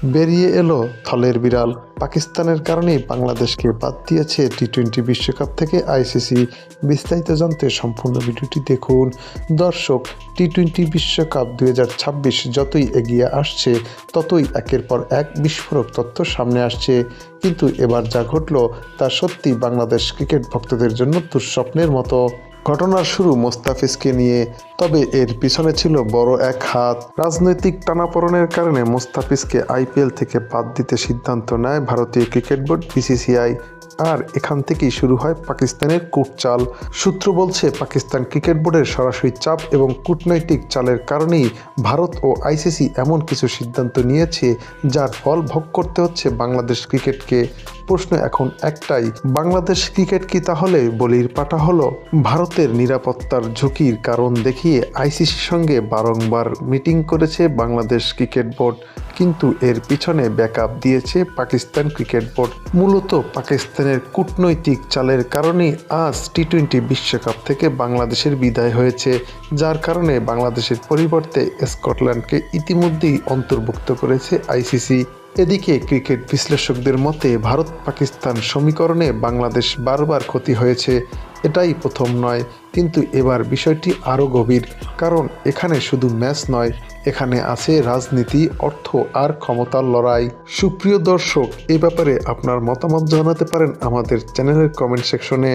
বেরিয়ে এলো থলের বিড়াল। পাকিস্তানের কারণেই বাংলাদেশকে বাদ দিয়েছে টি-20 বিশ্বকাপ থেকে আইসিসি। বিস্তারিত জানতে সম্পূর্ণ ভিডিওটি দেখুন। দর্শক, টি-20 বিশ্বকাপ 2026 যতই এগিয়ে আসছে ততই একের পর এক বিস্ফোরক তথ্য সামনে আসছে। কিন্তু এবার যা ঘটল তা সত্যি বাংলাদেশ ক্রিকেট ভক্তদের জন্য দুঃস্বপ্নের মতো। ঘটনার শুরু মোস্তাফিজকে নিয়ে, তবে এর পিছনে ছিল বড় এক হাত। রাজনৈতিক টানাপোড়েনের কারণে মোস্তাফিজকে আইপিএল থেকে বাদ দিতে সিদ্ধান্ত নেয় ভারতীয় ক্রিকেট বোর্ড বিসিসিআই। আর এখান থেকেই শুরু হয় পাকিস্তানের কূটচাল। সূত্র বলছে, পাকিস্তান ক্রিকেট বোর্ডের সরাসরি চাপ এবং কূটনৈতিক চালের কারণেই ভারত ও আইসিসি এমন কিছু সিদ্ধান্ত নিয়েছে যার ফল ভোগ করতে হচ্ছে বাংলাদেশ ক্রিকেটকে। প্রশ্ন এখন একটাই, বাংলাদেশ ক্রিকেট কি তাহলে বলির পাঠা হলো? ভারতের নিরাপত্তার ঝুঁকির কারণ দেখিয়ে আইসিসির সঙ্গে বারংবার মিটিং করেছে বাংলাদেশ ক্রিকেট বোর্ড, কিন্তু এর পিছনে ব্যাকআপ দিয়েছে পাকিস্তান ক্রিকেট বোর্ড। মূলত পাকিস্তানের কূটনৈতিক চালের কারণেই আজ টি-20 বিশ্বকাপ থেকে বাংলাদেশের বিদায় হয়েছে, যার কারণে বাংলাদেশের পরিবর্তে স্কটল্যান্ডকে ইতিমধ্যেই অন্তর্ভুক্ত করেছে আইসিসি। এদিকে ক্রিকেট বিশ্লেষকদের মতে ভারত পাকিস্তান সমীকরণে বাংলাদেশ বারবার ক্ষতি হয়েছে। এটাই প্রথম নয়, কিন্তু এবার বিষয়টি আরও গভীর, কারণ এখানে শুধু ম্যাচ নয়, এখানে আছে রাজনীতি, অর্থ আর ক্ষমতার লড়াই। সুপ্রিয় দর্শক, এ ব্যাপারে আপনার মতামত জানাতে পারেন আমাদের চ্যানেলের কমেন্ট সেকশনে।